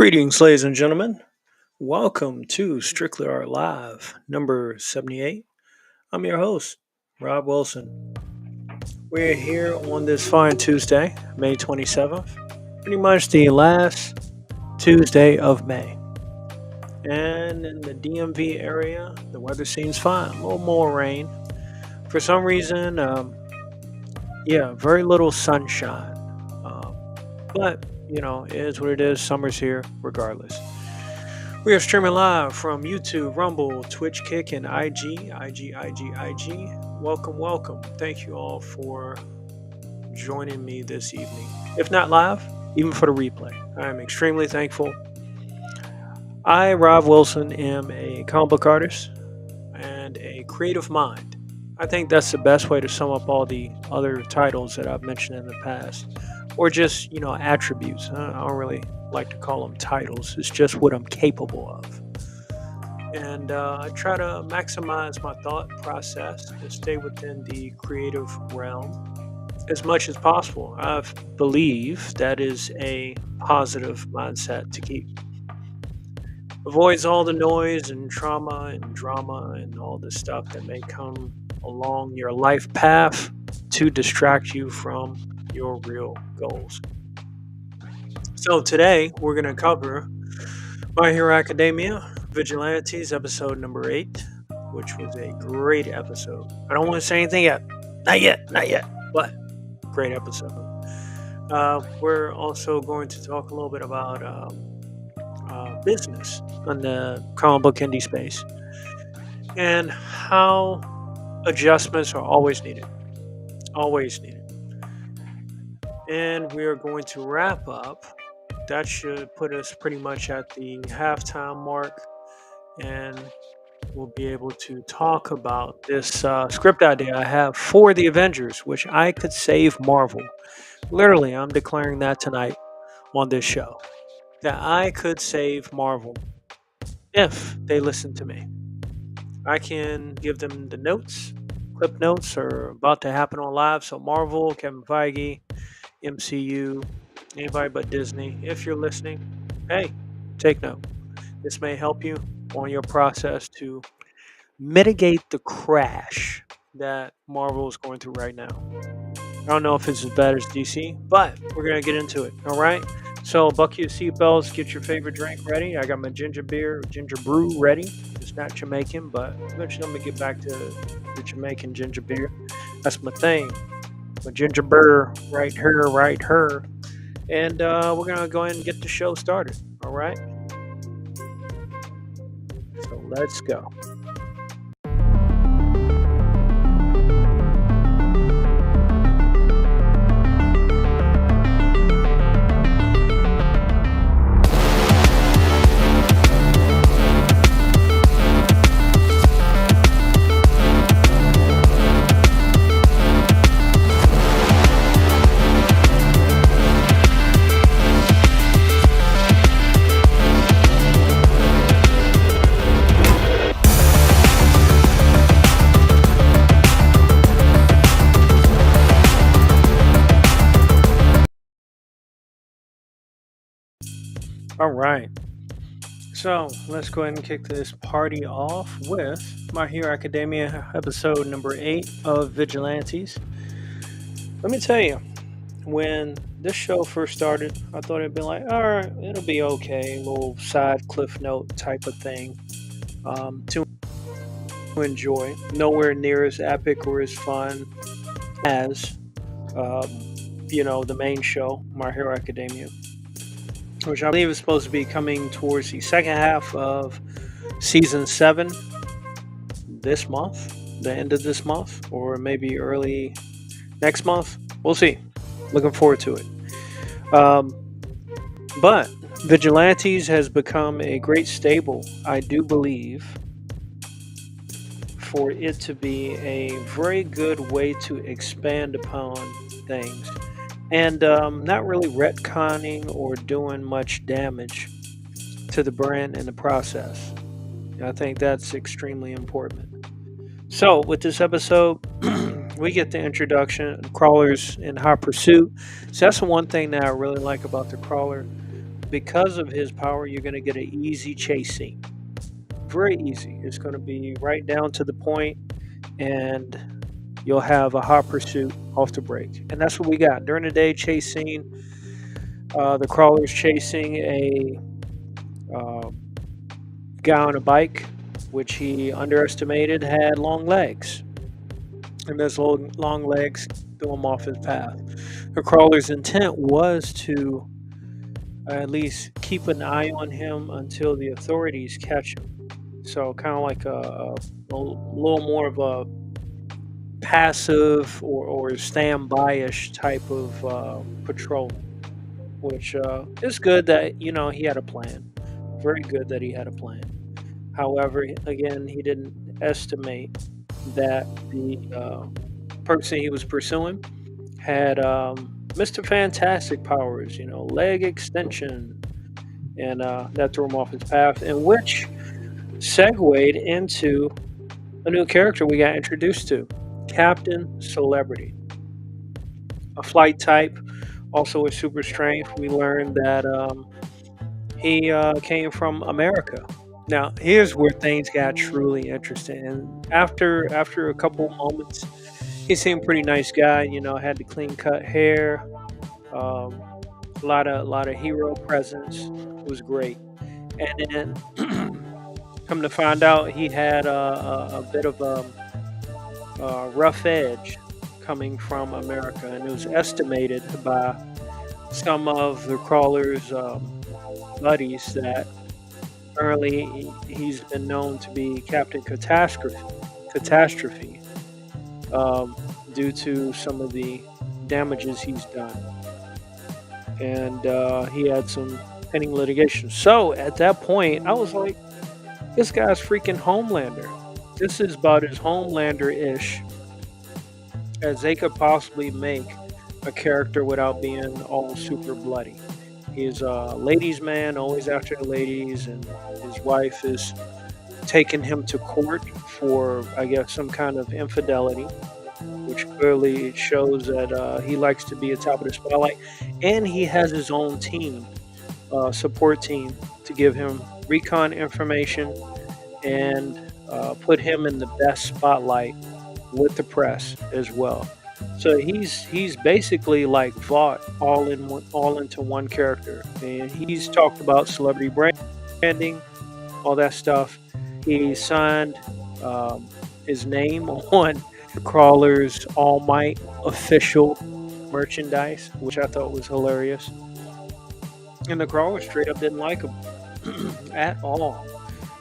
Greetings, ladies and gentlemen. Welcome to Strictly Art Live, number 78. I'm your host, Rob Wilson. We're here on this fine Tuesday, May 27th, pretty much the last Tuesday of May. And in the DMV area, the weather seems fine. A little more rain. For some reason, very little sunshine. Um, but it is what it is. Summer's here regardless. We are streaming live from YouTube, Rumble, Twitch, Kick, and IG. Welcome, welcome. Thank you all for joining me this evening. If not live, even for the replay, I am extremely thankful. I, Rob Wilson, am a comic book artist and a creative mind. I think that's the best way to sum up all the other titles that I've mentioned in the past, or just, attributes. I don't really like to call them titles. It's just what I'm capable of. And I try to maximize my thought process and stay within the creative realm as much as possible. I believe that is a positive mindset to keep. Avoids all the noise and trauma and drama and all the stuff that may come along your life path to distract you from your real goals. So today we're going to cover My Hero Academia, Vigilantes, episode number 8, which was a great episode. I don't want to say anything yet. Not yet, but great episode. We're also going to talk a little bit about business in the comic book indie space and how adjustments are always needed. And we are going to wrap up. That should put us pretty much at the halftime mark, and we'll be able to talk about this script idea I have for the Avengers, which I could save Marvel. Literally, I'm declaring that tonight on this show, that I could save Marvel if they listen to me. I can give them the notes. Clip notes are about to happen on live. So Marvel, Kevin Feige, MCU, anybody but Disney, if you're listening, hey, take note. This may help you on your process to mitigate the crash that Marvel is going through right now. I don't know if it's as bad as DC, but we're going to get into it, all right? So buckle your seatbelts, get your favorite drink ready. I got my ginger brew ready. It's not Jamaican, but eventually I'm going to get back to the Jamaican ginger beer. That's my thing. My ginger beer right here. And we're going to go ahead and get the show started, all right? So let's go. All right. So let's go ahead and kick this party off with My Hero Academia, episode number 8 of Vigilantes. Let me tell you, when this show first started, I thought it'd be like, all right, it'll be okay, a little side cliff note type of thing to enjoy. Nowhere near as epic or as fun as, the main show, My Hero Academia, which I believe is supposed to be coming towards the second half of season 7 this month, the end of this month, or maybe early next month. We'll see. Looking forward to it. But Vigilantes has become a great stable, I do believe, for it to be a very good way to expand upon things. And not really retconning or doing much damage to the brand in the process. I think that's extremely important. So with this episode, we get the introduction of crawlers in hot pursuit. So that's the one thing that I really like about the crawler. because of his power, you're going to get an easy chase scene. Very easy. It's going to be right down to the point, and you'll have a hot pursuit off the break. And that's what we got. During the day, chase scene, the crawler's chasing a uh, guy on a bike, which he underestimated had long legs. And those long legs threw him off his path. The crawler's intent was to at least keep an eye on him until the authorities catch him. So kind of like a little more of a passive or standby-ish type of patrolling, which is good that he had a plan. Very good that he had a plan. However, again, he didn't estimate that the person he was pursuing had Mr. Fantastic powers, leg extension, and that threw him off his path, in which segued into a new character we got introduced to, Captain Celebrity. A flight type, also with super strength. We learned that he came from America. Now, here's where things got truly interesting. And after a couple moments, he seemed pretty nice guy. Had the clean cut hair, um, a lot of hero presence. It was great. And then, come to find out, he had a bit of a rough edge coming from America, and it was estimated by some of the crawlers' buddies that apparently he's been known to be Captain Catastrophe, due to some of the damages he's done, and he had some pending litigation. So at that point, I was like, this guy's freaking Homelander. This is about as Homelander-ish as they could possibly make a character without being all super bloody. He's a ladies' man, always after the ladies, and his wife is taking him to court for, I guess, some kind of infidelity, which clearly shows that he likes to be atop of the spotlight. And he has his own team, support team, to give him recon information and put him in the best spotlight with the press as well. So he's basically like Vought all into one character, and he's talked about celebrity branding, all that stuff. He signed his name on Crawler's All Might official merchandise, which I thought was hilarious. And the Crawler straight up didn't like him at all.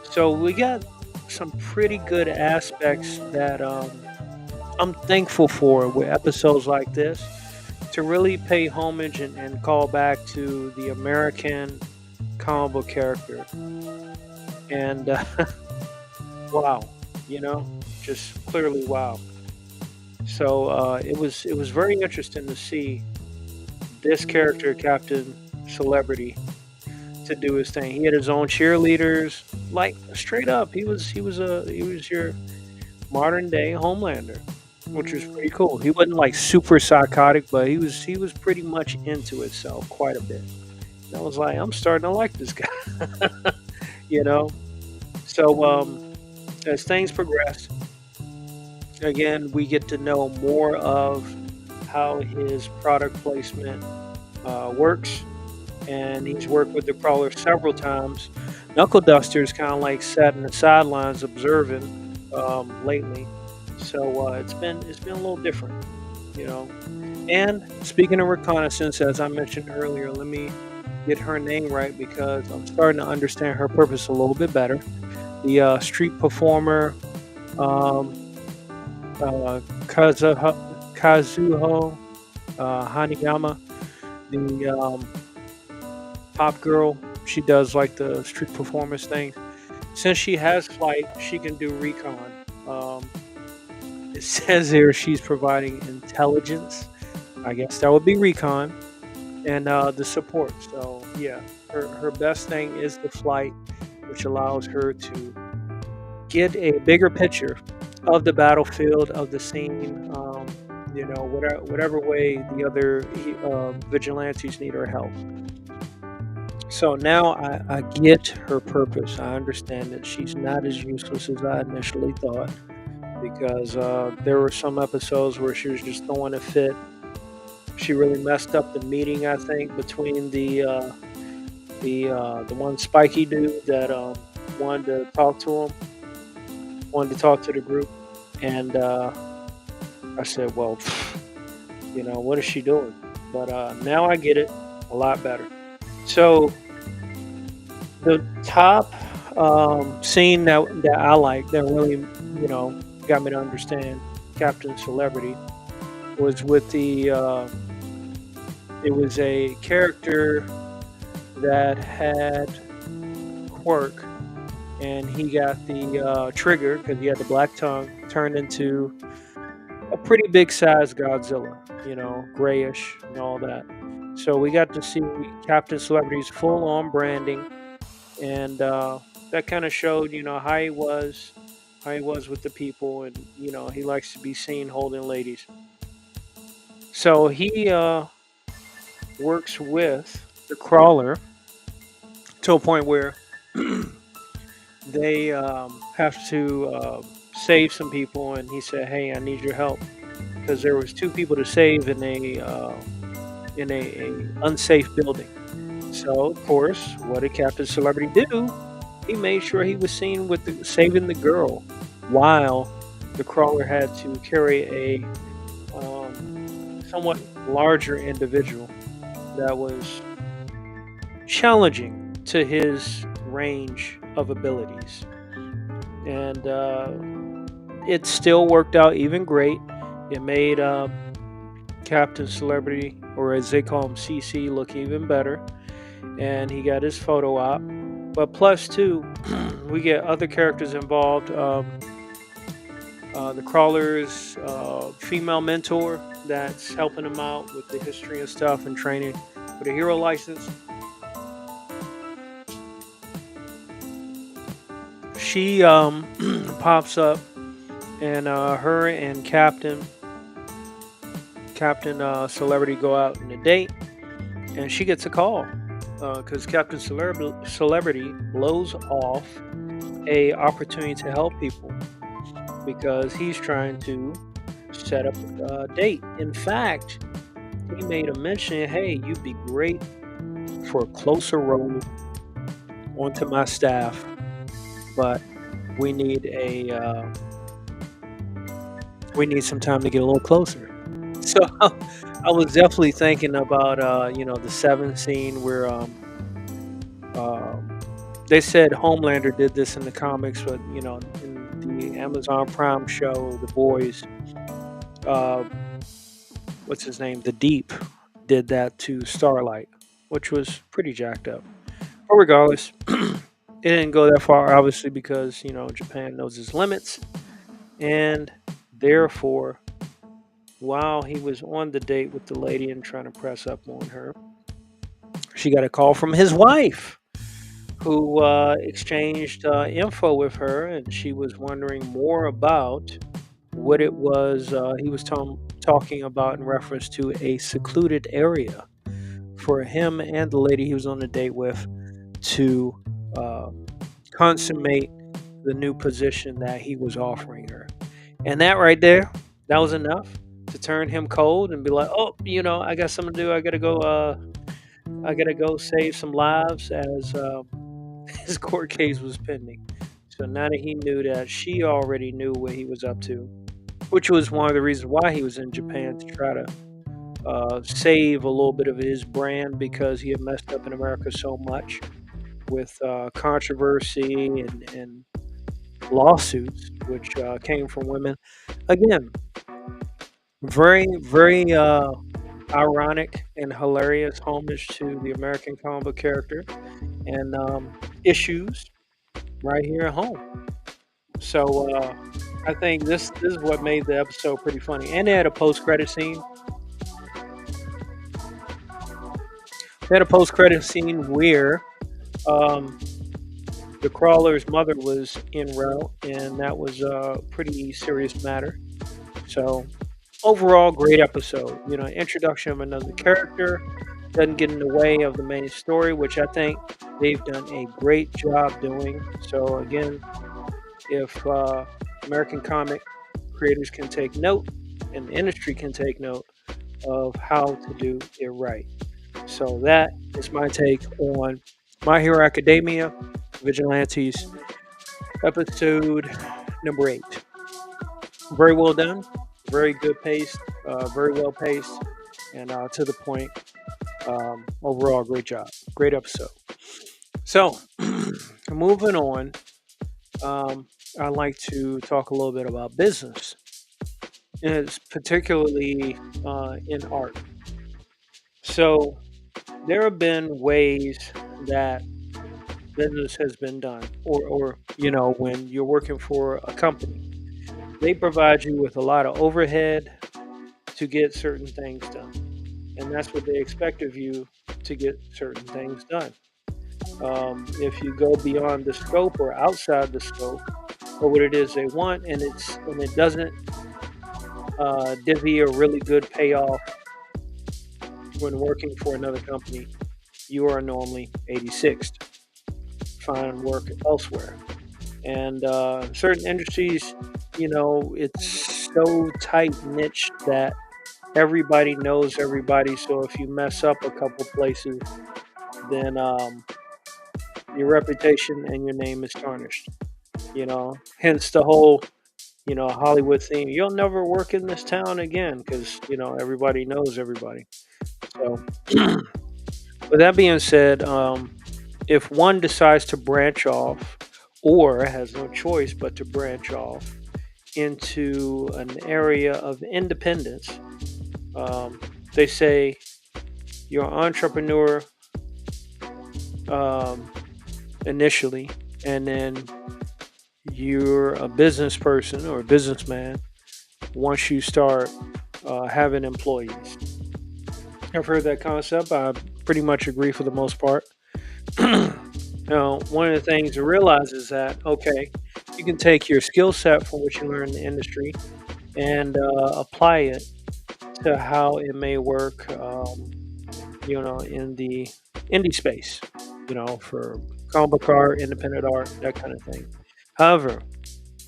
So we got some pretty good aspects that I'm thankful for with episodes like this, to really pay homage and call back to the American comic book character. And wow, just clearly wow. So it was very interesting to see this character, Captain Celebrity, to do his thing. He had his own cheerleaders, like straight up. He was your modern day Homelander, which was pretty cool. He wasn't like super psychotic, but he was pretty much into himself quite a bit. And I was like, I'm starting to like this guy, you know. So as things progress, again, we get to know more of how his product placement works, and he's worked with the Crawler several times. Knuckle Duster's kind of like sat in the sidelines observing lately, so it's been a little different, you know. And speaking of reconnaissance, as I mentioned earlier, let me get her name right because I'm starting to understand her purpose a little bit better. The street performer, Kazuho Hanayama, the pop girl. She does like the street performance thing. Since she has flight, she can do recon. It says here she's providing intelligence. I guess that would be recon, and the support. So yeah, her best thing is the flight, which allows her to get a bigger picture of the battlefield, of the scene, you know, whatever way the other vigilantes need her help. So now I get her purpose. I understand that she's not as useless as I initially thought because there were some episodes where she was just throwing a fit. She really messed up the meeting, I think, between the one spiky dude that wanted to talk to him, wanted to talk to the group, and I said, well, what is she doing? But now I get it a lot better. So the top scene that I like that really got me to understand Captain Celebrity was with the it was a character that had quirk, and he got the trigger because he had the black tongue turned into a pretty big size Godzilla, grayish and all that. So we got to see Captain Celebrity's full on branding, and that kind of showed, how he was with the people, and he likes to be seen holding ladies. So he works with the crawler to a point where they have to save some people, and he said, "Hey, I need your help," because there was two people to save in a unsafe building. So of course, what did Captain Celebrity do? He made sure he was seen with saving the girl, while the crawler had to carry a somewhat larger individual that was challenging to his range of abilities. And it still worked out even great. It made Captain Celebrity, or as they call him, CC, look even better. And he got his photo op. But plus, too, we get other characters involved. The crawler's female mentor that's helping him out with the history and stuff and training for the hero license. She pops up, and her and Captain Celebrity go out on a date, and she gets a call because Captain Celebrity blows off a opportunity to help people because he's trying to set up a date. In fact, he made a mention, hey, you'd be great for a closer role onto my staff, but we need some time to get a little closer. So I was definitely thinking about the seventh scene where they said Homelander did this in the comics, but in the Amazon Prime show, The Boys, uh, what's his name, The Deep, did that to Starlight, which was pretty jacked up. But regardless, it didn't go that far, obviously, because Japan knows its limits, and therefore, while he was on the date with the lady and trying to press up on her, she got a call from his wife, who exchanged info with her, and she was wondering more about what it was he was talking about in reference to a secluded area for him and the lady he was on the date with to uh, consummate the new position that he was offering her. And that right there, that was enough to turn him cold and be like, oh, I got something to do. I gotta go save some lives as his court case was pending. So now that he knew that, she already knew what he was up to, which was one of the reasons why he was in Japan, to try to save a little bit of his brand because he had messed up in America so much with controversy and lawsuits, which came from women. Again, very, very ironic and hilarious homage to the American comic book character and issues right here at home. So I think this is what made the episode pretty funny. And they had a post credit scene. They had a post credit scene where um, the crawler's mother was en route, and that was a pretty serious matter. So overall, great episode. Introduction of another character, doesn't get in the way of the main story, which I think they've done a great job doing. So again, if American comic creators can take note and the industry can take note of how to do it right. So that is my take on My Hero Academia, Vigilantes, episode number 8. Very well done, very good paced, very well paced, and to the point. Overall, great job, great episode. So, moving on, I'd like to talk a little bit about business, and it's particularly in art. So, there have been ways that business has been done, or when you're working for a company, they provide you with a lot of overhead to get certain things done, and that's what they expect of you to get certain things done. If you go beyond the scope or outside the scope or what it is they want, and it doesn't divvy a really good payoff when working for another company, you are normally 86th. Find work elsewhere. And certain industries, it's so tight niche that everybody knows everybody. So if you mess up a couple places, then your reputation and your name is tarnished. Hence the whole Hollywood theme. You'll never work in this town again because everybody knows everybody. So, with that being said, if one decides to branch off or has no choice but to branch off into an area of independence, they say you're an entrepreneur initially, and then you're a business person or a businessman once you start having employees. I've heard that concept. I pretty much agree for the most part. Now, one of the things to realize is that, okay, you can take your skill set from what you learn in the industry and apply it to how it may work, in the indie space, for comic book art, independent art, that kind of thing. However,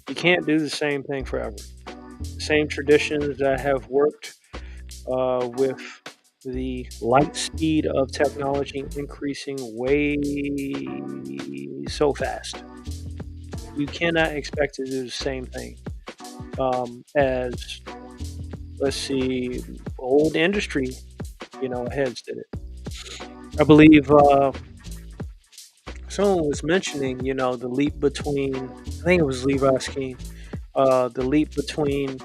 you can't do the same thing forever. The same traditions that have worked with the light speed of technology increasing way so fast. You cannot expect to do the same thing as, let's see, old industry, heads did it. I believe someone was mentioning, the leap between, I think it was Levi Skeen, the leap between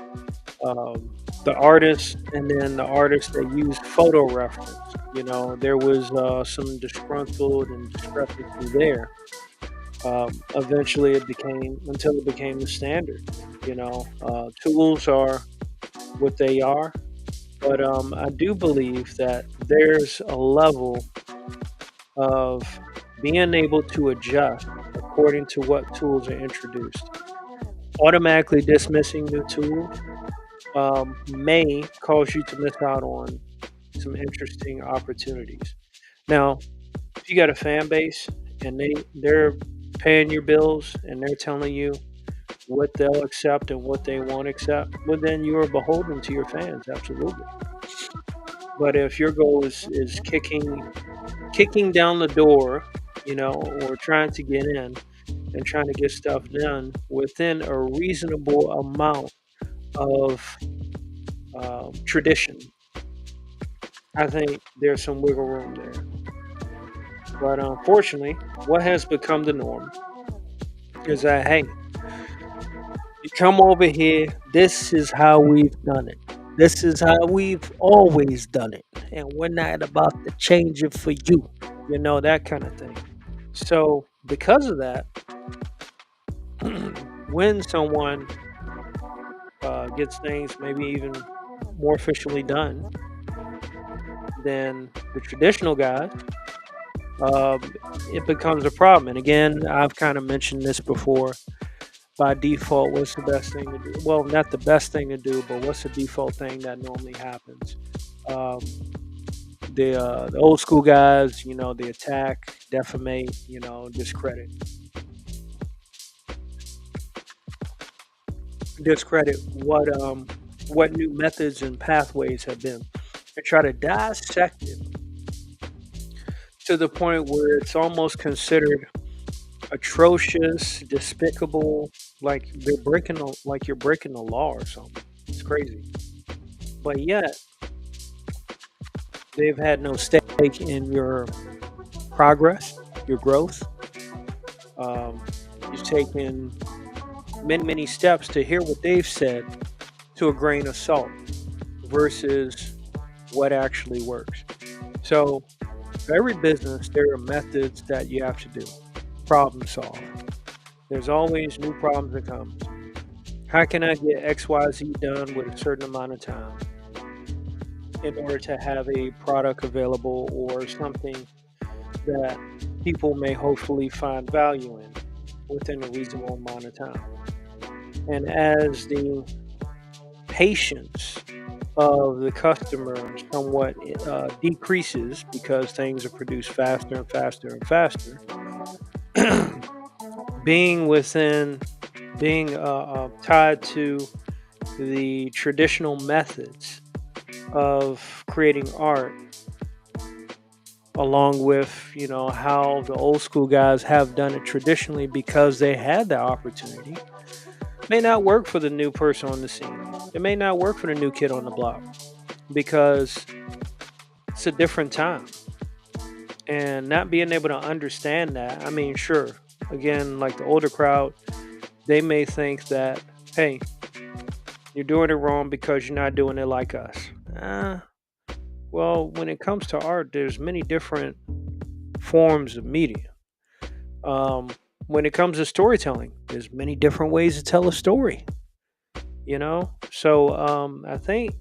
the artist and then the artist that used photo reference. There was some disgruntled and discrepancy there. Eventually, until it became the standard. Tools are what they are, but I do believe that there's a level of being able to adjust according to what tools are introduced. Automatically dismissing new tools may cause you to miss out on some interesting opportunities. Now, if you got a fan base and they're paying your bills and they're telling you what they'll accept and what they won't accept, well, then you are beholden to your fans, absolutely. But if your goal is kicking down the door, or trying to get in and trying to get stuff done within a reasonable amount of tradition, I think there's some wiggle room there. But unfortunately, what has become the norm is that, hey, you come over here, this is how we've done it. This is how we've always done it. And we're not about to change it for you. That kind of thing. So, because of that, when someone gets things maybe even more officially done than the traditional guys, it becomes a problem. And again, I've kind of mentioned this before. By default, what's the best thing to do? Well, not the best thing to do, but what's the default thing that normally happens? The old school guys, they attack, defamate, discredit what new methods and pathways have been, and try to dissect it to the point where it's almost considered atrocious, despicable, like like you're breaking the law or something. It's crazy. But yet they've had no stake in your progress, your growth. Um, you've taken many, many steps to hear what they've said to a grain of salt versus what actually works. So, for every business, there are methods that you have to do. Problem solve. There's always new problems that come. How can I get XYZ done with a certain amount of time in order to have a product available or something that people may hopefully find value in within a reasonable amount of time? And as the patience of the customer somewhat decreases because things are produced faster and faster and faster, being within, being tied to the traditional methods of creating art, along with how the old school guys have done it traditionally because they had the opportunity, may not work for the new person on the scene. It may not work for the new kid on the block because it's a different time. And not being able to understand that, I mean, sure, again, like the older crowd, they may think that, hey, you're doing it wrong because you're not doing it like us. Uh, well, when it comes to art, there's many different forms of media. Um, when it comes to storytelling, there's many different ways to tell a story. So I think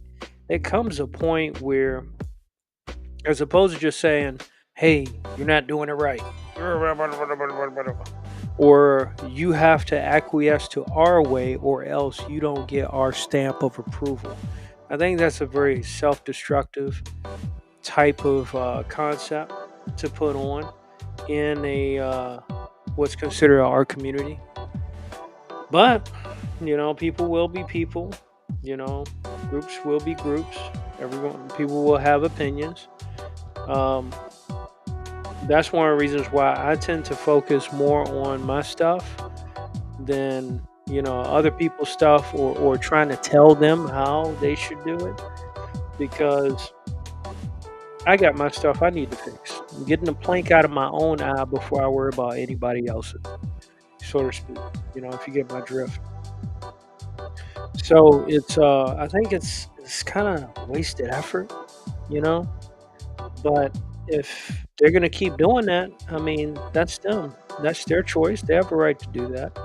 it comes a point where, as opposed to just saying, hey, you're not doing it right, or you have to acquiesce to our way or else you don't get our stamp of approval. I think that's a very self-destructive type of concept to put on in a what's considered our community. But people will be people. Groups will be groups. Everyone, people will have opinions. Um, that's one of the reasons why I tend to focus more on my stuff than other people's stuff, or trying to tell them how they should do it, because I got my stuff I need to fix. I'm getting the plank out of my own eye before I worry about anybody else's, so to speak. If you get my drift. So it's I think it's kind of wasted effort, you know. But if they're gonna keep doing that, I mean, that's them. That's their choice. They have a right to do that.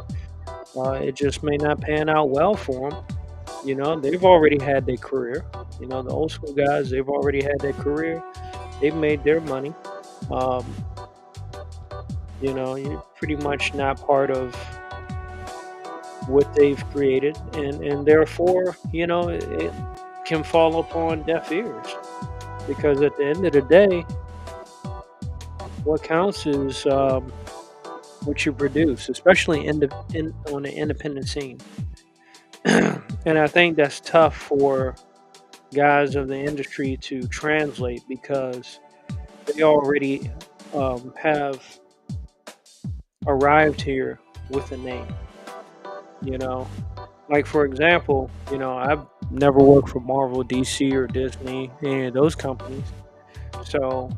It just may not pan out well for them. They've already had their career. The old school guys, they've already had their career. They've made their money. Um, you're pretty much not part of what they've created, and therefore, it can fall upon deaf ears, because at the end of the day, what counts is what you produce, especially on the independent scene. And I think that's tough for guys of the industry to translate, because they already have arrived here with a name. You know, like for example, I've never worked for Marvel, DC, or Disney, any of those companies. So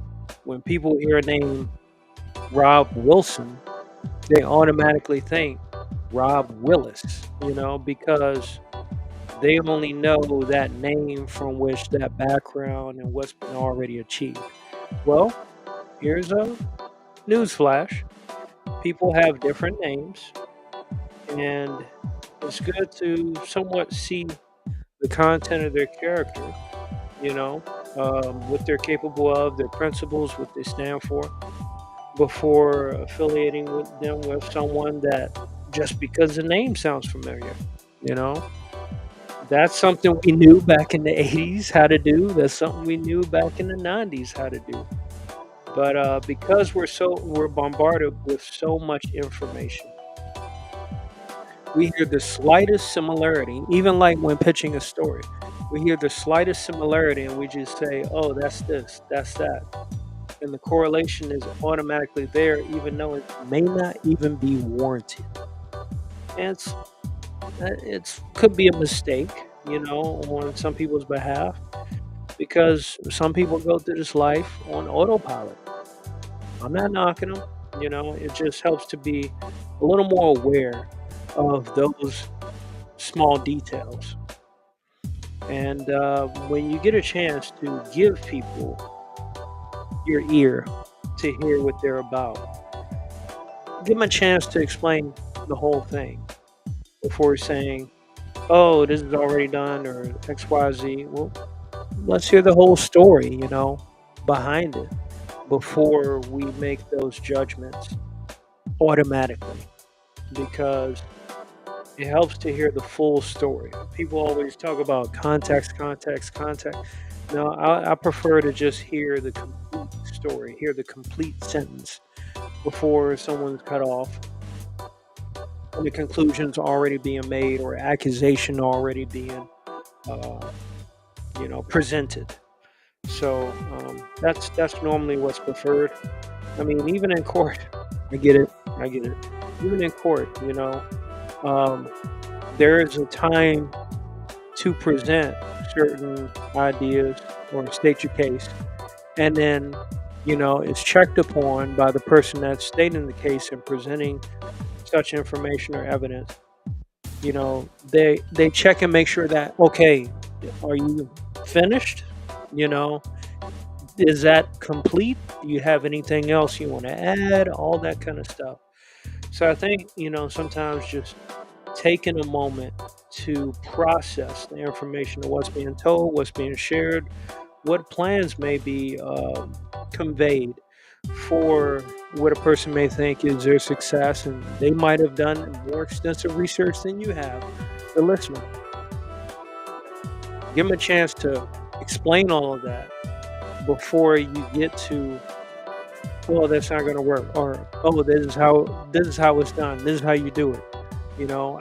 when people hear a name Rob Wilson, they automatically think Rob Willis, because they only know that name from which that background and what's been already achieved. Well, here's a newsflash. People have different names, and it's good to somewhat see the content of their character, what they're capable of, their principles, what they stand for, before affiliating with them with someone that just because the name sounds familiar, you know. That's something we knew back in the 80s how to do. That's something we knew back in the 90s how to do. But because we're bombarded with so much information, we hear the slightest similarity, even like when pitching a story. We hear the slightest similarity and we just say, "Oh, that's this, that's that." And the correlation is automatically there even though it may not even be warranted. And it's could be a mistake, on some people's behalf because some people go through this life on autopilot. I'm not knocking them, it just helps to be a little more aware of those small details. And when you get a chance to give people your ear to hear what they're about, give them a chance to explain the whole thing before saying, "Oh, this is already done," or XYZ. Well, let's hear the whole story, behind it before we make those judgments automatically because it helps to hear the full story. People always talk about context, context, context. No, I prefer to just hear the complete story, hear the complete sentence before someone's cut off and the conclusion's already being made or accusation already being, uh, presented. So that's normally what's preferred. I mean, even in court, I get it. I get it. Even in court, um, there is a time to present certain ideas or state your case, and then it's checked upon by the person that's stating the case and presenting such information or evidence. They check and make sure that, okay, are you finished? You know, is that complete? Do you have anything else you want to add? All that kind of stuff. So I think, sometimes just taking a moment to process the information of what's being told, what's being shared, what plans may be conveyed for what a person may think is their success, and they might have done more extensive research than you have, the listener. Give them a chance to explain all of that before you get to, well, that's not going to work, or, oh, this is how it's done. This is how you do it.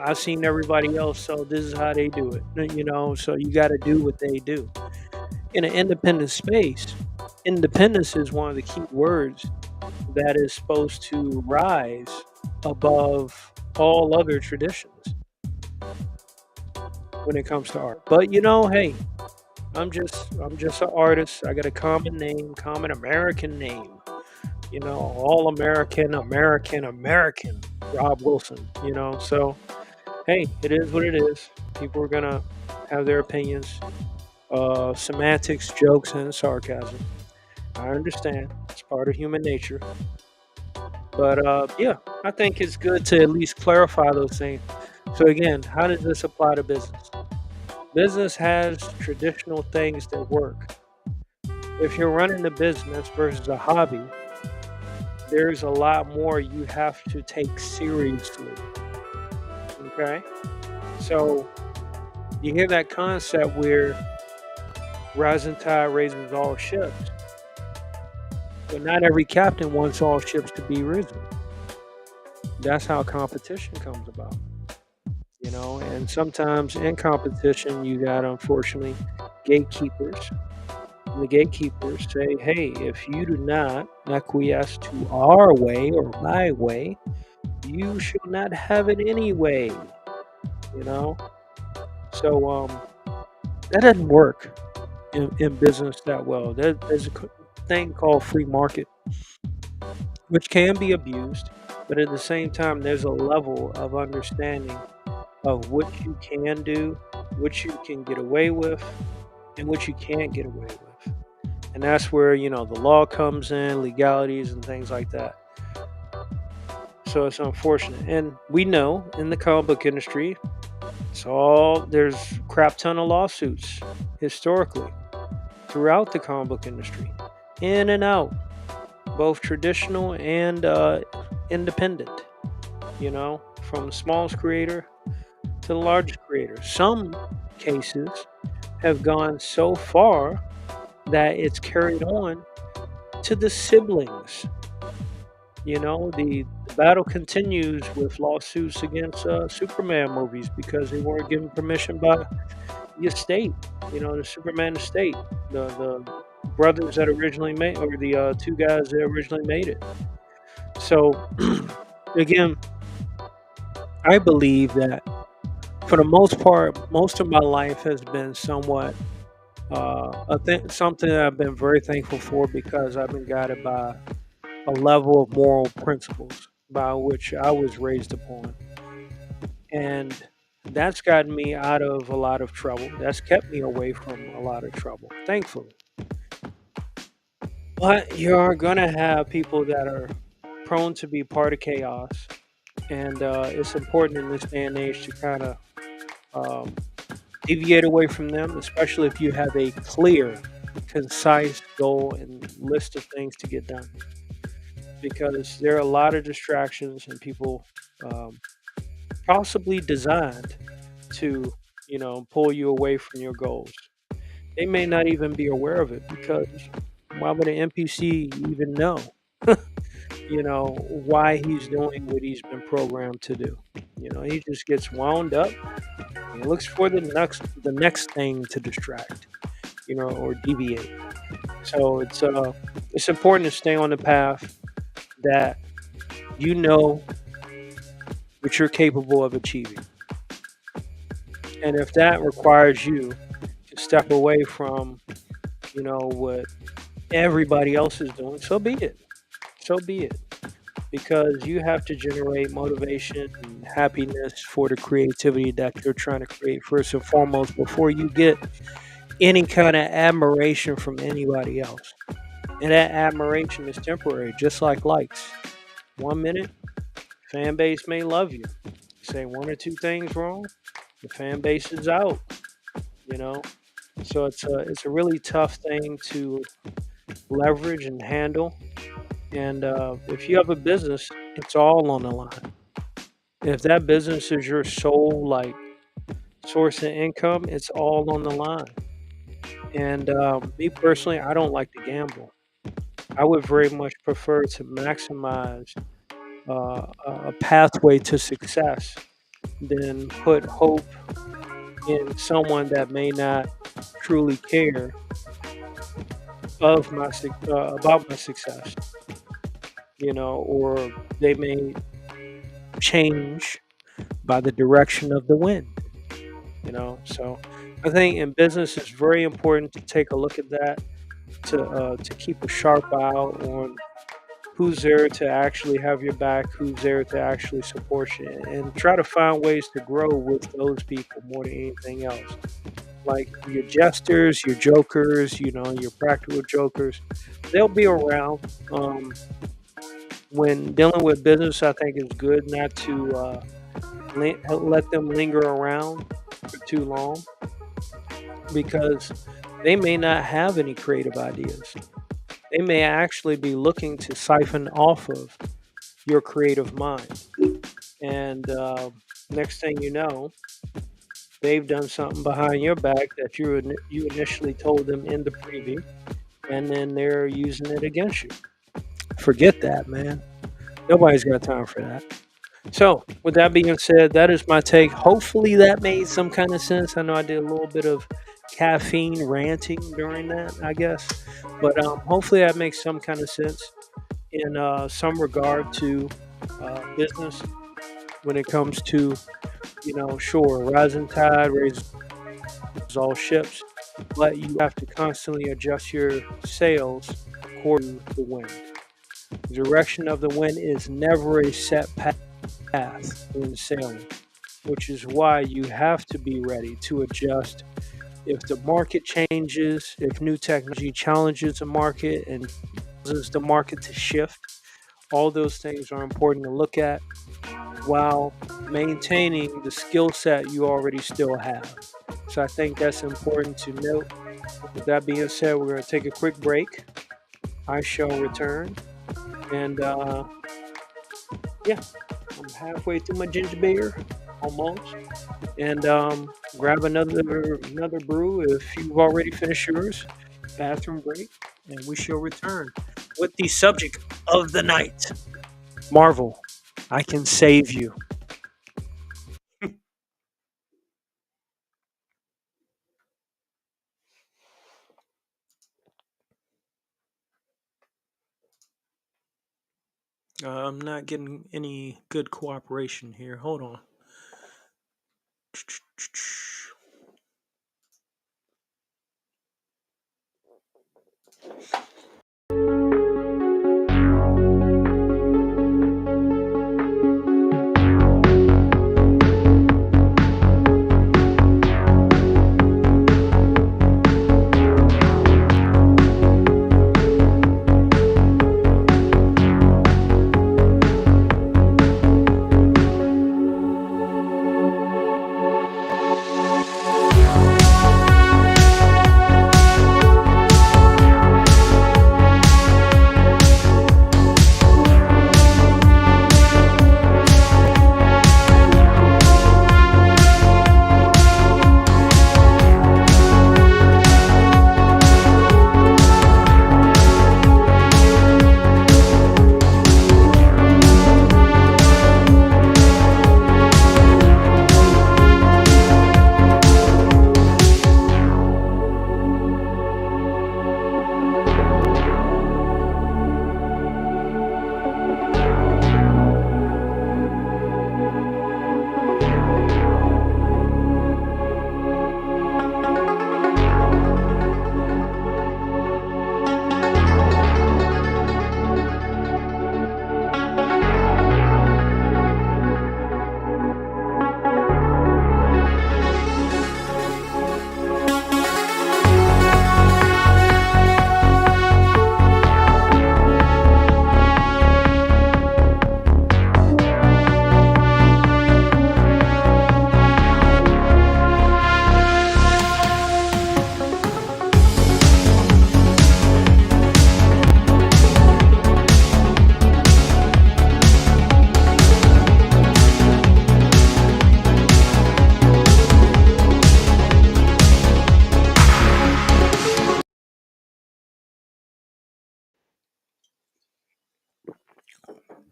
I've seen everybody else, so this is how they do it. So you got to do what they do. In an independent space, independence is one of the key words that is supposed to rise above all other traditions when it comes to art. But hey, I'm just an artist. I got a common name, common American name. All American, American, American, Rob Wilson. So hey, it is what it is. People are gonna have their opinions, semantics, jokes, and sarcasm. I understand. It's part of human nature. But yeah, I think it's good to at least clarify those things. So again, how does this apply to business? Business has traditional things that work. If you're running a business versus a hobby, there's a lot more you have to take seriously. Okay? So you hear that concept where rising tide raises all ships. But not every captain wants all ships to be risen. That's how competition comes about. And sometimes in competition, you got, unfortunately, gatekeepers. And the gatekeepers say, hey, if you do not acquiesce to our way or my way, you should not have it anyway. You know? So that doesn't work in business that well. There's a thing called free market, which can be abused, but at the same time, there's a level of understanding of what you can do, what you can get away with, and what you can't get away with. And that's where, the law comes in, legalities and things like that. So it's unfortunate. And we know in the comic book industry, there's crap ton of lawsuits historically throughout the comic book industry, in and out, both traditional and independent, from the smallest creator to the largest creator. Some cases have gone so far that it's carried on to the siblings. The battle continues with lawsuits against Superman movies because they weren't given permission by the estate, the Superman estate, the brothers that originally made, or the two guys that originally made it. So, again, I believe that for the most part, most of my life has been somewhat something that I've been very thankful for because I've been guided by a level of moral principles by which I was raised upon. And that's gotten me out of a lot of trouble. That's kept me away from a lot of trouble, thankfully. But you're going to have people that are prone to be part of chaos. And it's important in this day and age to kind of um, deviate away from them, especially if you have a clear, concise goal and list of things to get done. Because there are a lot of distractions and people um, possibly designed to, pull you away from your goals. They may not even be aware of it because why would an NPC even know, why he's doing what he's been programmed to do? He just gets wound up and looks for the next thing to distract, or deviate. So it's important to stay on the path that you know what you're capable of achieving. And if that requires you to step away from, what everybody else is doing, so be it. So be it. Because you have to generate motivation and happiness for the creativity that you're trying to create first and foremost before you get any kind of admiration from anybody else. And that admiration is temporary, just like likes. 1 minute, fan base may love you. Say one or two things wrong, the fan base is out. You know, so it's a really tough thing to leverage and handle. And if you have a business, it's all on the line. If that business is your sole source of income, it's all on the line. And me personally, I don't like to gamble. I would very much prefer to maximize a pathway to success than put hope in someone that may not truly care about my success, or they may change by the direction of the wind. So I think in business it's very important to take a look at that, to keep a sharp eye out on who's there to actually have your back, who's there to actually support you, and try to find ways to grow with those people more than anything else. Like your jesters, your jokers, your practical jokers, they'll be around. When dealing with business, I think it's good not to let them linger around for too long because they may not have any creative ideas. They may actually be looking to siphon off of your creative mind. And next thing you know, they've done something behind your back that you initially told them in the preview, and then they're using it against you. Forget that, man. Nobody's got time for that. So, with that being said, that is my take. Hopefully, that made some kind of sense. I know I did a little bit of caffeine ranting during that, I guess, but hopefully, that makes some kind of sense in some regard to business when it comes to, sure, rising tide raises all ships, but you have to constantly adjust your sails according to the wind. The direction of the wind is never a set path in sailing, which is why you have to be ready to adjust if the market changes, if new technology challenges the market and causes the market to shift. All those things are important to look at while maintaining the skill set you already still have. So I think that's important to note. With that being said, we're going to take a quick break. I shall return. And yeah, I'm halfway through my ginger beer. almost. And grab another brew if you've already finished yours. Bathroom break, and we shall return with the subject of the night: Marvel. I can save you. I'm not getting any good cooperation here. Hold on.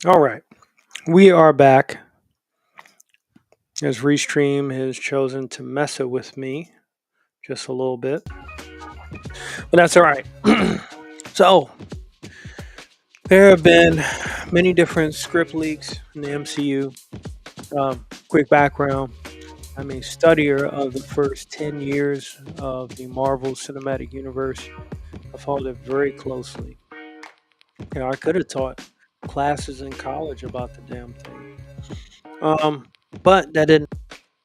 All right, we are back. As Restream has chosen to mess it with me just a little bit, but that's all right. So there have been many different script leaks in the MCU. Quick background: I'm a studier of the first 10 years of the Marvel Cinematic Universe. I followed it very closely. I could have taught classes in college about the damn thing. Um, but that didn't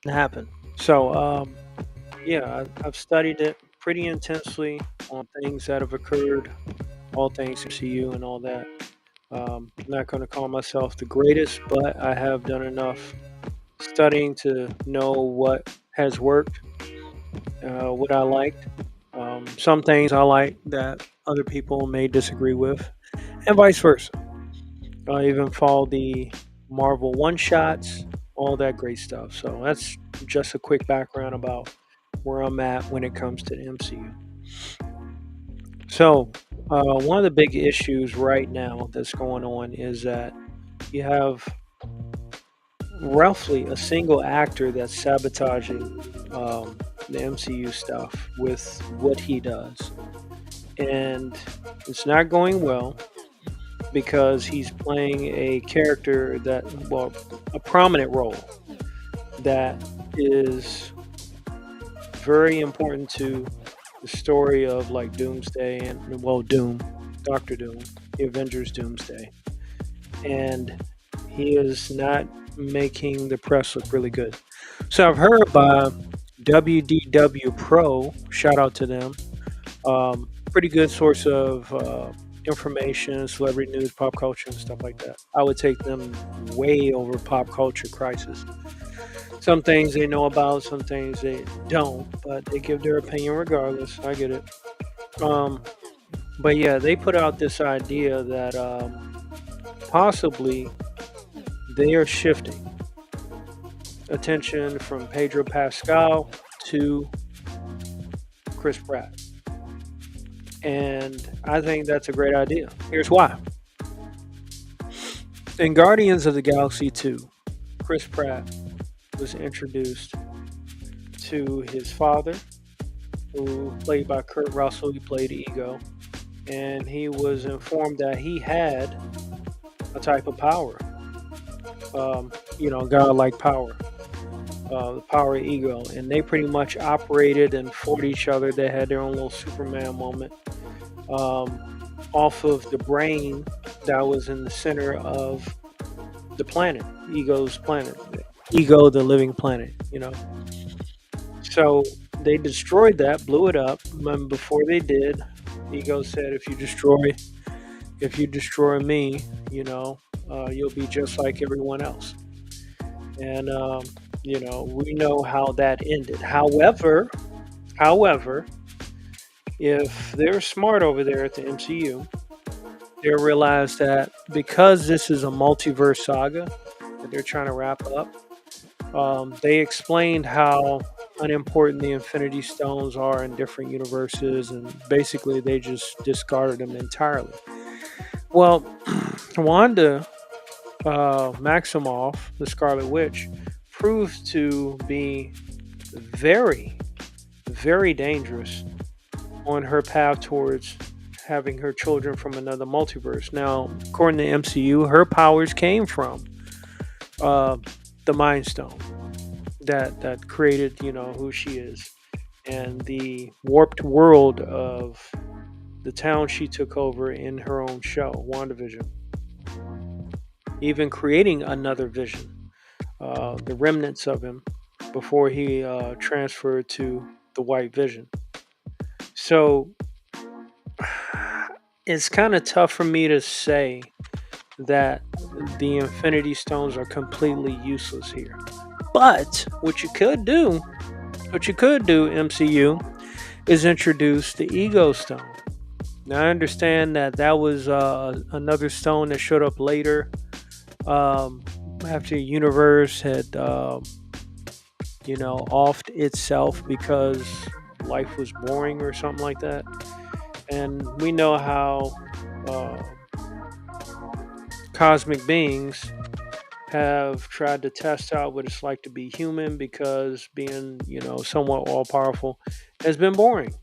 happen. So, yeah, I've studied it pretty intensely on things that have occurred, all things MCU and all that. I'm not going to call myself the greatest, but I have done enough studying to know what has worked, what I liked. Some things I like that other people may disagree with, and vice versa. I even follow the Marvel one shots, all that great stuff. So that's just a quick background about where I'm at when it comes to the MCU. So, one of the big issues right now that's going on is that you have roughly a single actor that's sabotaging the MCU stuff with what he does. And it's not going well because he's playing a character that, well, a prominent role that is very important to the story of like Doomsday and, well, Doctor Doom, the Avengers Doomsday. And he is not making the press look really good. So I've heard by WDW Pro, shout out to them, pretty good source of information, celebrity news, pop culture, and stuff like that. I would take them way over Pop Culture Crisis. Some things they know about, some things they don't, but they give their opinion regardless. I get it. Um, but yeah, they put out this idea that possibly they are shifting attention from Pedro Pascal to Chris Pratt. And I think that's a great idea. Here's why. In Guardians of the Galaxy 2, Chris Pratt was introduced to his father, who played by Kurt Russell. He played Ego, and he was informed that he had a type of power, godlike power, the power of Ego, and they pretty much operated and fought each other. They had their own little Superman moment, off of the brain that was in the center of the planet, Ego's planet, Ego, the living planet. So they destroyed that, blew it up. And before they did, Ego said, if you destroy me, you'll be just like everyone else. And we know how that ended. However, if they're smart over there at the MCU, they realize that because this is a multiverse saga that they're trying to wrap up, they explained how unimportant the Infinity Stones are in different universes, and basically they just discarded them entirely. Well, Wanda Maximoff, the Scarlet Witch, proved to be very, very dangerous on her path towards having her children from another multiverse. Now, according to MCU, her powers came from the Mind Stone that created, who she is, and the warped world of the town she took over in her own show, WandaVision. Even creating another Vision, the remnants of him before he transferred to the White Vision. So it's kind of tough for me to say that the Infinity Stones are completely useless here. But what you could do, MCU, is introduce the Ego Stone. Now I understand that was another stone that showed up later, after the universe had, offed itself because life was boring or something like that. And we know how cosmic beings have tried to test out what it's like to be human, because being, somewhat all powerful has been boring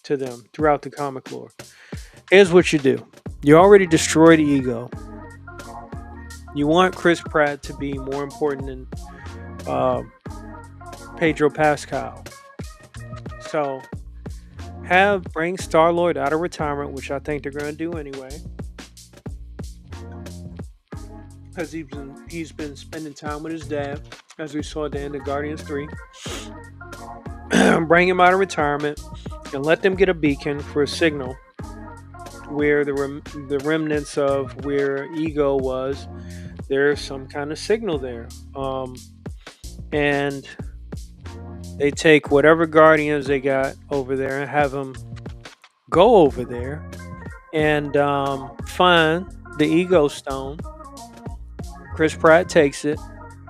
to them throughout the comic lore. Here's what you do. You already destroyed Ego. You want Chris Pratt to be more important than Pedro Pascal. So bring Starlord out of retirement, which I think they're going to do anyway, because he's been spending time with his dad, as we saw at the end of Guardians 3. Bring him out of retirement and let them get a beacon for a signal where the remnants of where Ego was. There's some kind of signal there, and they take whatever Guardians they got over there and have them go over there and find the Ego Stone. Chris Pratt takes it.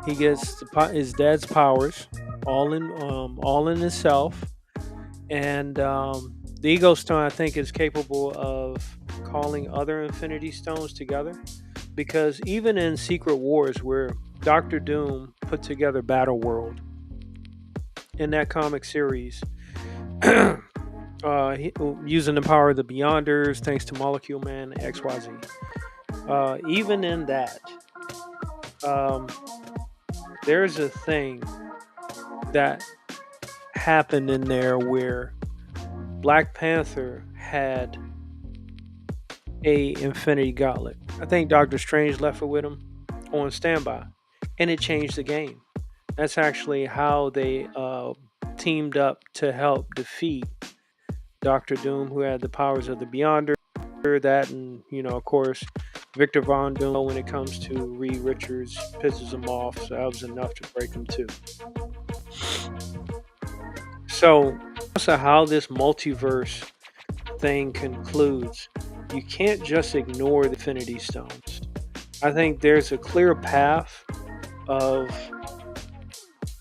He gets his dad's powers all in himself, and the Ego Stone, I think, is capable of calling other Infinity Stones together, because even in Secret Wars, where Doctor Doom put together Battle World in that comic series, using the power of the Beyonders, thanks to Molecule Man, XYZ. Even in that, there's a thing that happened in there where Black Panther had a Infinity Gauntlet. I think Doctor Strange left it with him on standby, and it changed the game. That's actually how they teamed up to help defeat Doctor Doom, who had the powers of the Beyonder. That, and of course, Victor Von Doom, when it comes to Reed Richards, pisses him off, so that was enough to break him too. So how this multiverse thing concludes, you can't just ignore the Infinity Stones. I think there's a clear path of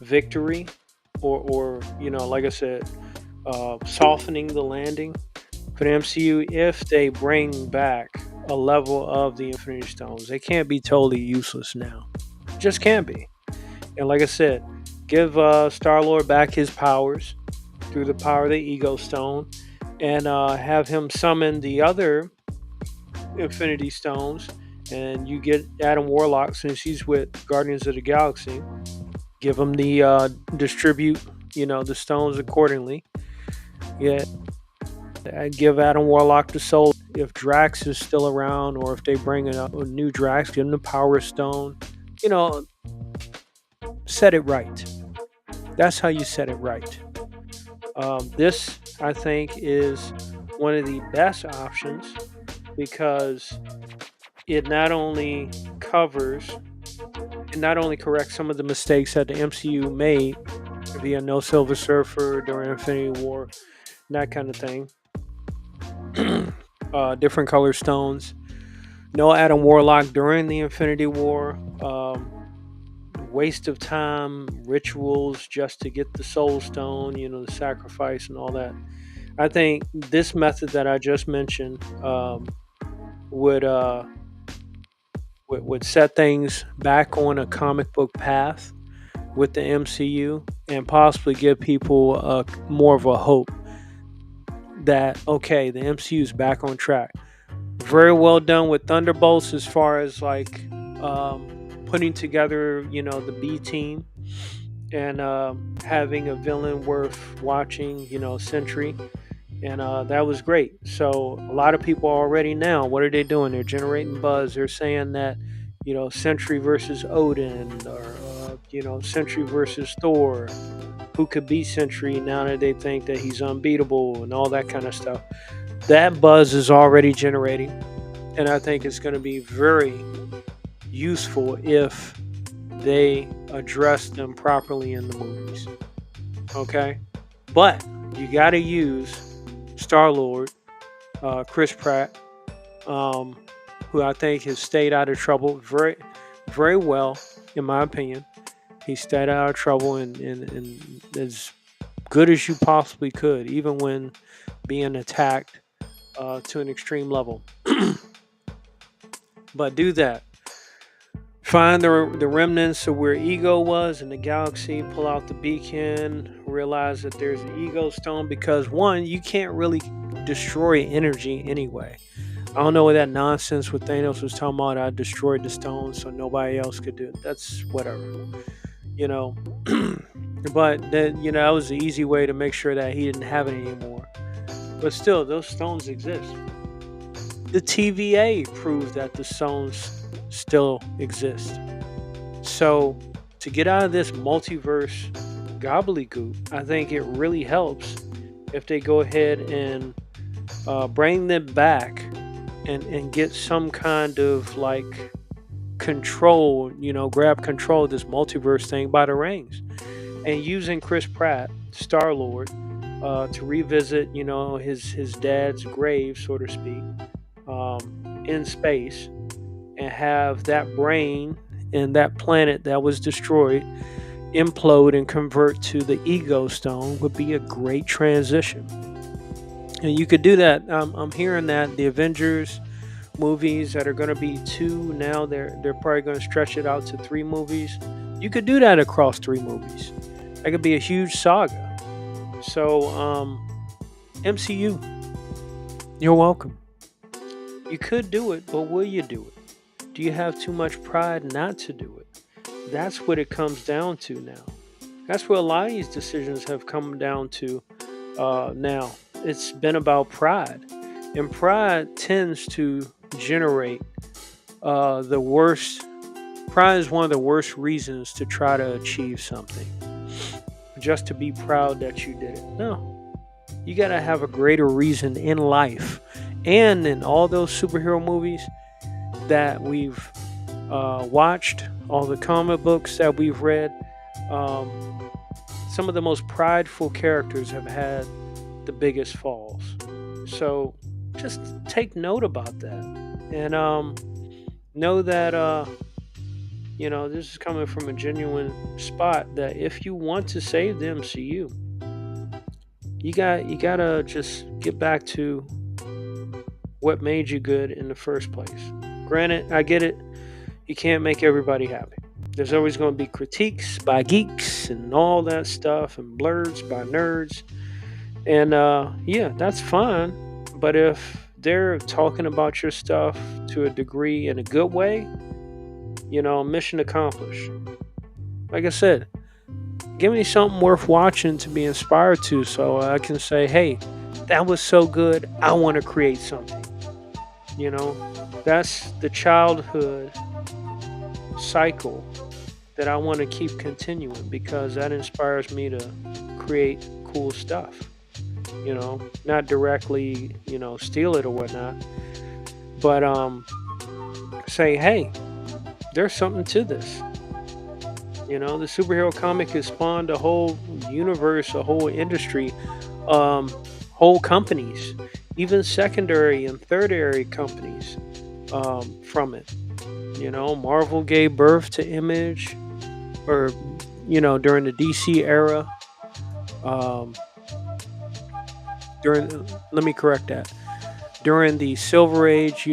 victory, or like I said, softening the landing for the MCU if they bring back a level of the Infinity Stones. They can't be totally useless now. Just can't be. And like I said, give Starlord back his powers through the power of the Ego Stone, and have him summon the other Infinity Stones. And you get Adam Warlock, since he's with Guardians of the Galaxy. Give him the distribute, the stones accordingly. Yeah, I'd give Adam Warlock the soul. If Drax is still around, or if they bring a new Drax, give him the Power Stone. You know, set it right. That's how you set it right. This, I think, is one of the best options because it not only covers, it not only corrects some of the mistakes that the MCU made via No Silver Surfer during Infinity War, that kind of thing. Different color stones. No Adam Warlock during the Infinity War. Waste of time, rituals just to get the Soul Stone, the sacrifice and all that. I think this method that I just mentioned would would set things back on a comic book path with the MCU, and possibly give people more of a hope that, okay, the MCU is back on track. Very well done with Thunderbolts as far as like putting together, the B team, and having a villain worth watching, Sentry, and that was great. So a lot of people already now, what are they doing? They're generating buzz. They're saying that, Sentry versus Odin, or Sentry versus Thor. Who could beat Sentry now that they think that he's unbeatable and all that kind of stuff. That buzz is already generating, and I think it's going to be very useful if they address them properly in the movies. Okay? But you got to use Starlord, Chris Pratt, who I think has stayed out of trouble very, very well, in my opinion. He stayed out of trouble and as good as you possibly could, even when being attacked to an extreme level. But do that. Find the remnants of where Ego was in the galaxy, pull out the beacon, realize that there's an Ego Stone, because one, you can't really destroy energy anyway. I don't know what that nonsense with Thanos was talking about. I destroyed the stone so nobody else could do it. That's whatever. But then, that was the easy way to make sure that he didn't have it anymore. But still, those stones exist. The TVA proved that the stones still exist. So to get out of this multiverse gobbledygook, I think it really helps if they go ahead and bring them back and get some kind of like control, grab control of this multiverse thing by the reins, and using Chris Pratt, Star-Lord, to revisit, his dad's grave, so to speak, in space, and have that brain and that planet that was destroyed implode and convert to the Ego Stone would be a great transition. And you could do that. I'm hearing that the Avengers movies that are going to be 2 now, they're probably going to stretch it out to 3 movies. You could do that across 3 movies. That could be a huge saga. So MCU, you're welcome. You could do it, but will you do it? Do you have too much pride not to do it? That's what it comes down to now. That's what a lot of these decisions have come down to now. It's been about pride, and pride tends to generate the worst. Pride is one of the worst reasons to try to achieve something, just to be proud that you did it. No, you got to have a greater reason in life, and in all those superhero movies that we've watched, all the comic books that we've read, some of the most prideful characters have had the biggest falls. So just take note about that, and know that This is coming from a genuine spot that if you want to save the MCU, you gotta just get back to what made you good in the first place. Granted, I get it. You can't make everybody happy. There's always going to be critiques by geeks and all that stuff, and blurs by nerds. And yeah, that's fine. But if they're talking about your stuff to a degree in a good way, mission accomplished. Like I said, give me something worth watching to be inspired to so I can say, hey, that was so good. I want to create something. You know, that's the childhood cycle that I want to keep continuing because that inspires me to create cool stuff. Not directly, steal it or whatnot, but say, hey, there's something to this. The superhero comic has spawned a whole universe, a whole industry, um, whole companies, even secondary and tertiary companies from it. Marvel gave birth to Image, or during the DC era. Um, during Let me correct that. During the Silver Age,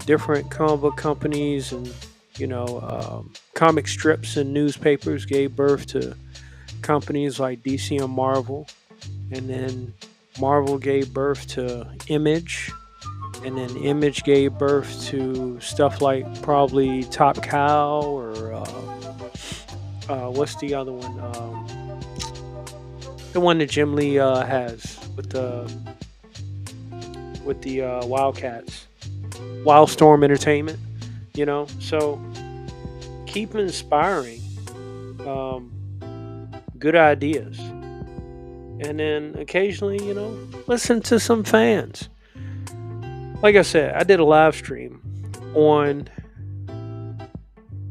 different comic book companies and comic strips and newspapers gave birth to companies like DC and Marvel, and then Marvel gave birth to Image, and then Image gave birth to stuff like probably Top Cow or what's the other one? The one that Jim Lee has with the Wildcats, Wildstorm Entertainment. So keep inspiring um, good ideas, and then occasionally, listen to some fans. Like I said, I did a live stream on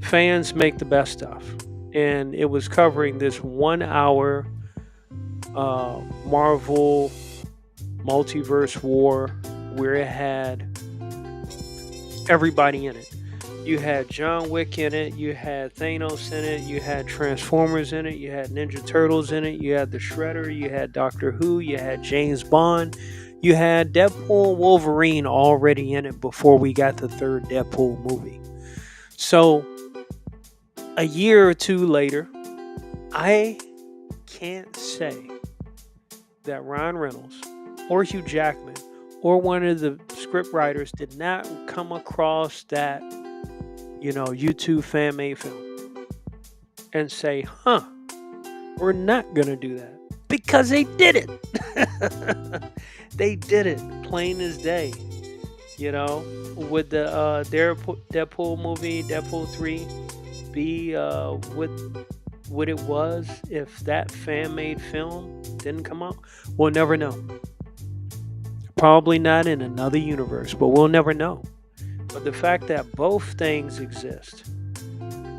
fans make the best stuff, and it was covering this 1 hour Marvel multiverse war where it had everybody in it. You had John Wick in it, you had Thanos in it, you had Transformers in it, you had Ninja Turtles in it, you had the Shredder, you had Doctor Who, you had James Bond, you had Deadpool, Wolverine already in it before we got the third Deadpool movie. So a year or two later, I can't say that Ryan Reynolds or Hugh Jackman or one of the script writers did not come across that, YouTube fan made film and say, we're not going to do that. Because they did it. They did it, plain as day. Would the Deadpool movie, Deadpool 3, be what it was if that fan made film didn't come out? We'll never know. Probably not in another universe, but we'll never know. But the fact that both things exist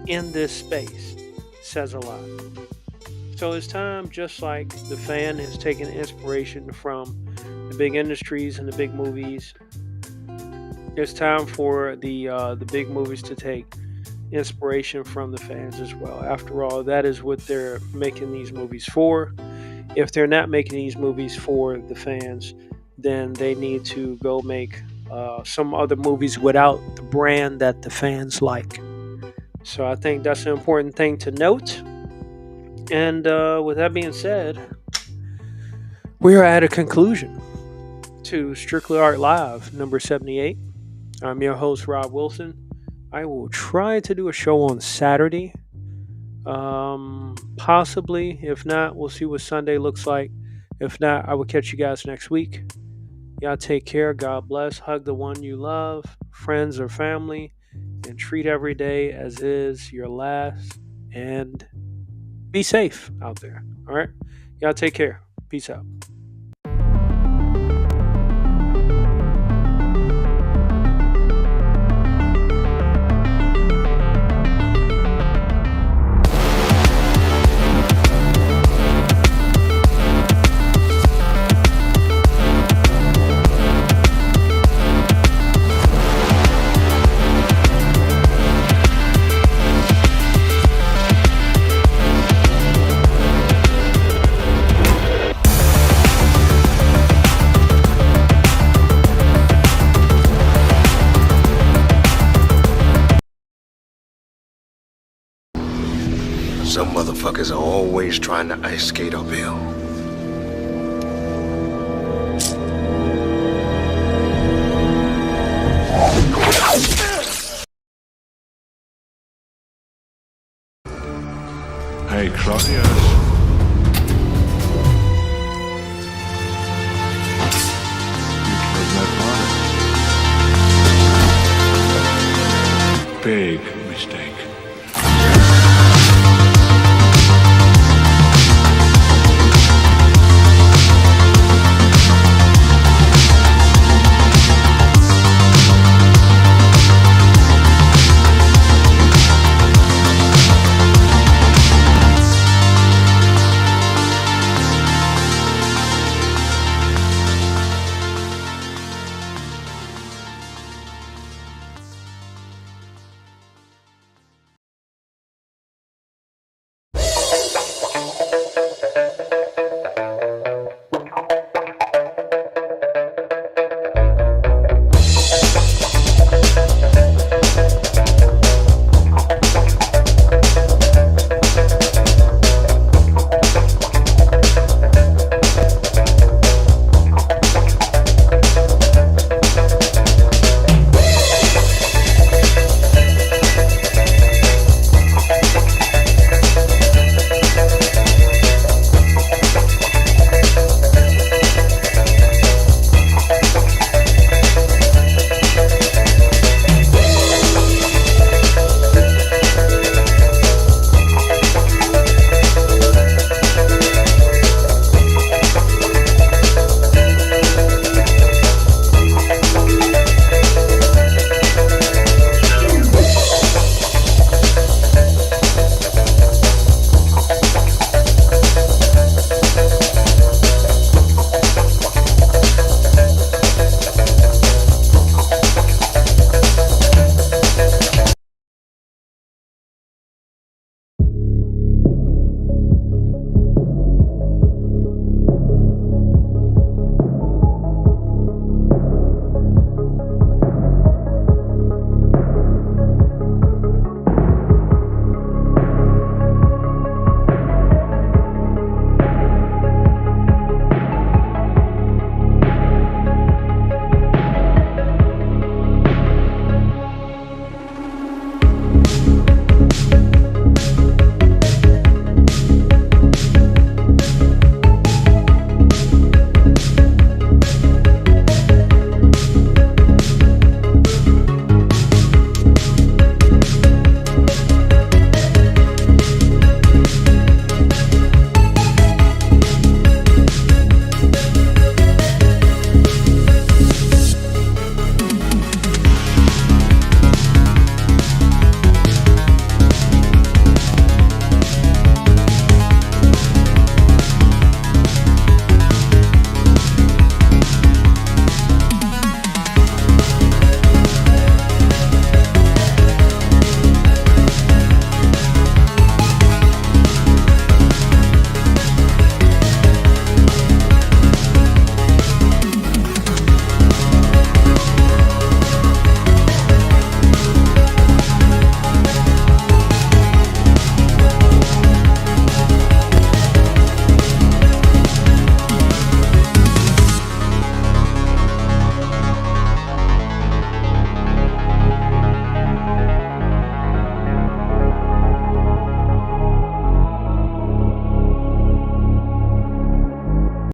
in this space says a lot. So it's time, just like the fan has taken inspiration from the big industries and the big movies, it's time for the big movies to take inspiration from the fans as well. After all, that is what they're making these movies for. If they're not making these movies for the fans, then they need to go make some other movies without the brand that the fans like. So I think that's an important thing to note. And with that being said, we are at a conclusion to Strictly Art Live number 78. I'm your host, Rob Wilson. I will try to do a show on Saturday. Possibly. If not, we'll see what Sunday looks like. If not, I will catch you guys next week. Y'all take care. God bless. Hug the one you love, friends or family, and treat every day as is your last. And be safe out there. All right? Y'all take care. Peace out. motherfuckers are always trying to ice skate uphill. Hey, Claudia.